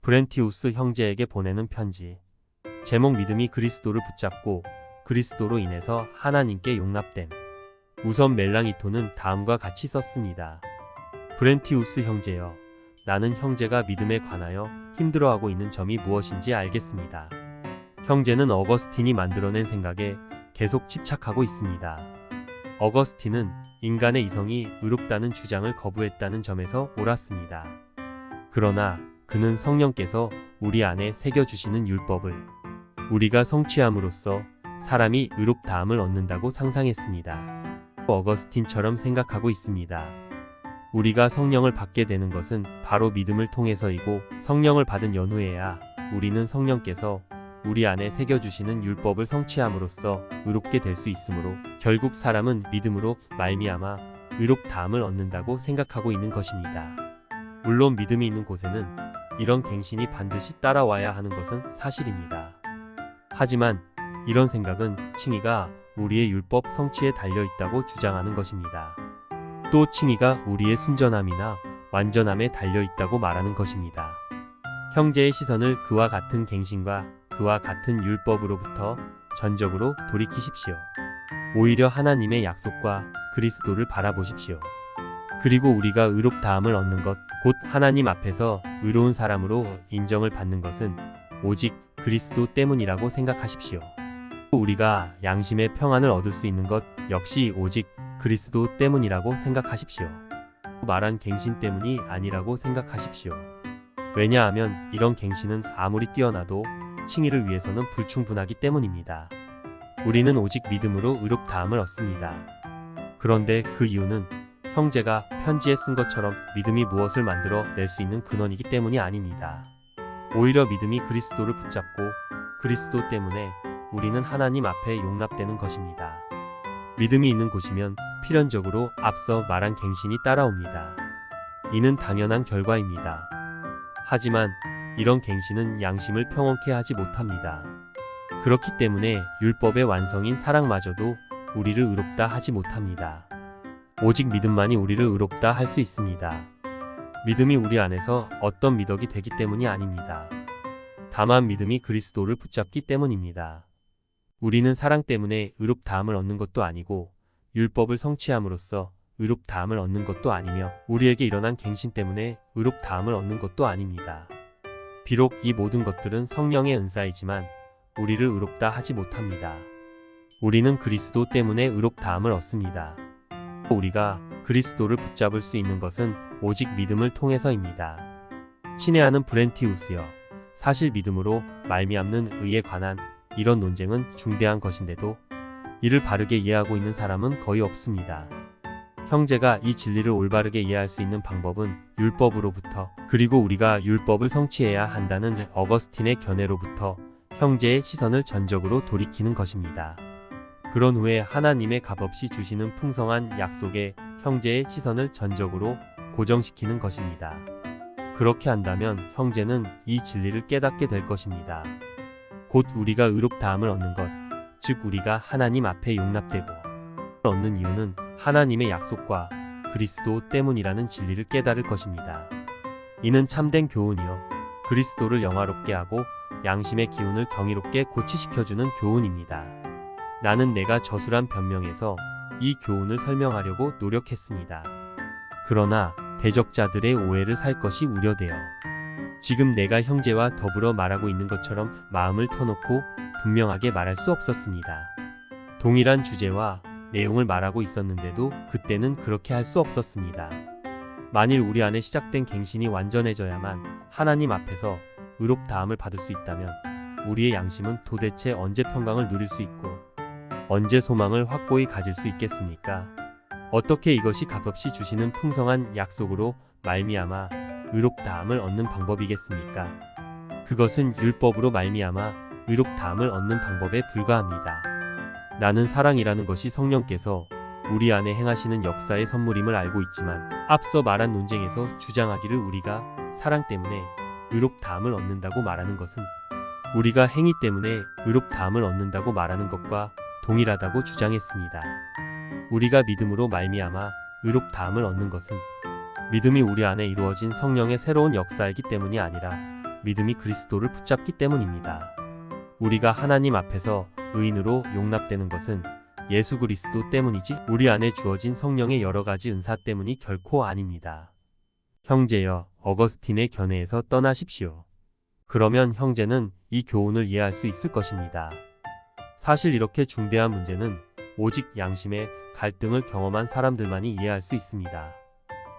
브렌티우스 형제에게 보내는 편지. 제목 믿음이 그리스도를 붙잡고 그리스도로 인해서 하나님께 용납됨. 우선 멜랑이토는 다음과 같이 썼습니다. 브렌티우스 형제여, 나는 형제가 믿음에 관하여 힘들어하고 있는 점이 무엇인지 알겠습니다. 형제는 어거스틴이 만들어낸 생각에 계속 집착하고 있습니다. 어거스틴은 인간의 이성이 의롭다는 주장을 거부했다는 점에서 옳았습니다. 그러나 그는 성령께서 우리 안에 새겨주시는 율법을 우리가 성취함으로써 사람이 의롭다함을 얻는다고 상상했습니다. 어거스틴처럼 생각하고 있습니다. 우리가 성령을 받게 되는 것은 바로 믿음을 통해서이고, 성령을 받은 연후에야 우리는 성령께서 우리 안에 새겨주시는 율법을 성취함으로써 의롭게 될 수 있으므로, 결국 사람은 믿음으로 말미암아 의롭다함을 얻는다고 생각하고 있는 것입니다. 물론 믿음이 있는 곳에는 이런 갱신이 반드시 따라와야 하는 것은 사실입니다. 하지만 이런 생각은 칭의가 우리의 율법 성취에 달려있다고 주장하는 것입니다. 또 칭의가 우리의 순전함이나 완전함에 달려있다고 말하는 것입니다. 형제의 시선을 그와 같은 갱신과 그와 같은 율법으로부터 전적으로 돌이키십시오. 오히려 하나님의 약속과 그리스도를 바라보십시오. 그리고 우리가 의롭다함을 얻는 것, 곧 하나님 앞에서 의로운 사람으로 인정을 받는 것은 오직 그리스도 때문이라고 생각하십시오. 우리가 양심의 평안을 얻을 수 있는 것 역시 오직 그리스도 때문이라고 생각하십시오. 말한 갱신 때문이 아니라고 생각하십시오. 왜냐하면 이런 갱신은 아무리 뛰어나도 칭의를 위해서는 불충분하기 때문입니다. 우리는 오직 믿음으로 의롭다함을 얻습니다. 그런데 그 이유는 형제가 편지에 쓴 것처럼 믿음이 무엇을 만들어 낼 수 있는 근원이기 때문이 아닙니다. 오히려 믿음이 그리스도를 붙잡고 그리스도 때문에 우리는 하나님 앞에 용납되는 것입니다. 믿음이 있는 곳이면 필연적으로 앞서 말한 갱신이 따라옵니다. 이는 당연한 결과입니다. 하지만 이런 갱신은 양심을 평온케 하지 못합니다. 그렇기 때문에 율법의 완성인 사랑마저도 우리를 의롭다 하지 못합니다. 오직 믿음만이 우리를 의롭다 할 수 있습니다. 믿음이 우리 안에서 어떤 미덕이 되기 때문이 아닙니다. 다만 믿음이 그리스도를 붙잡기 때문입니다. 우리는 사랑 때문에 의롭다함을 얻는 것도 아니고, 율법을 성취함으로써 의롭다함을 얻는 것도 아니며, 우리에게 일어난 갱신 때문에 의롭다함을 얻는 것도 아닙니다. 비록 이 모든 것들은 성령의 은사이지만 우리를 의롭다 하지 못합니다. 우리는 그리스도 때문에 의롭다함을 얻습니다. 우리가 그리스도를 붙잡을 수 있는 것은 오직 믿음을 통해서입니다. 친애하는 브렌티우스여, 사실 믿음으로 말미암는 의에 관한 이런 논쟁은 중대한 것인데도 이를 바르게 이해하고 있는 사람은 거의 없습니다. 형제가 이 진리를 올바르게 이해할 수 있는 방법은 율법으로부터, 그리고 우리가 율법을 성취해야 한다는 어거스틴의 견해로부터 형제의 시선을 전적으로 돌이키는 것입니다. 그런 후에 하나님의 값없이 주시는 풍성한 약속에 형제의 시선을 전적으로 고정시키는 것입니다. 그렇게 한다면 형제는 이 진리를 깨닫게 될 것입니다. 곧 우리가 의롭다함을 얻는 것, 즉 우리가 하나님 앞에 용납되고 얻는 이유는 하나님의 약속과 그리스도 때문이라는 진리를 깨달을 것입니다. 이는 참된 교훈이요, 그리스도를 영화롭게 하고 양심의 기운을 경이롭게 고치시켜주는 교훈입니다. 나는 내가 저술한 변명에서 이 교훈을 설명하려고 노력했습니다. 그러나 대적자들의 오해를 살 것이 우려되어 지금 내가 형제와 더불어 말하고 있는 것처럼 마음을 터놓고 분명하게 말할 수 없었습니다. 동일한 주제와 내용을 말하고 있었는데도 그때는 그렇게 할 수 없었습니다. 만일 우리 안에 시작된 갱신이 완전해져야만 하나님 앞에서 의롭다함을 받을 수 있다면 우리의 양심은 도대체 언제 평강을 누릴 수 있고 언제 소망을 확고히 가질 수 있겠습니까? 어떻게 이것이 값없이 주시는 풍성한 약속으로 말미암아 의롭다함을 얻는 방법이겠습니까? 그것은 율법으로 말미암아 의롭다함을 얻는 방법에 불과합니다. 나는 사랑이라는 것이 성령께서 우리 안에 행하시는 역사의 선물임을 알고 있지만, 앞서 말한 논쟁에서 주장하기를 우리가 사랑 때문에 의롭다함을 얻는다고 말하는 것은 우리가 행위 때문에 의롭다함을 얻는다고 말하는 것과 동일하다고 주장했습니다. 우리가 믿음으로 말미암아 의롭다함을 얻는 것은 믿음이 우리 안에 이루어진 성령의 새로운 역사이기 때문이 아니라 믿음이 그리스도를 붙잡기 때문입니다. 우리가 하나님 앞에서 의인으로 용납되는 것은 예수 그리스도 때문이지 우리 안에 주어진 성령의 여러 가지 은사 때문이 결코 아닙니다. 형제여, 어거스틴의 견해에서 떠나십시오. 그러면 형제는 이 교훈을 이해할 수 있을 것입니다. 사실 이렇게 중대한 문제는 오직 양심의 갈등을 경험한 사람들만이 이해할 수 있습니다.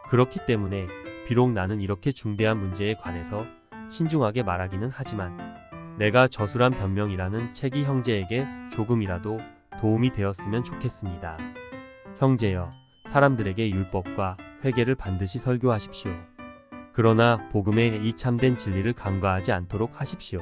그렇기 때문에 비록 나는 이렇게 중대한 문제에 관해서 신중하게 말하기는 하지만 내가 저술한 변명이라는 책이 형제에게 조금이라도 도움이 되었으면 좋겠습니다. 형제여, 사람들에게 율법과 회개를 반드시 설교하십시오. 그러나 복음의 이 참된 진리를 간과하지 않도록 하십시오.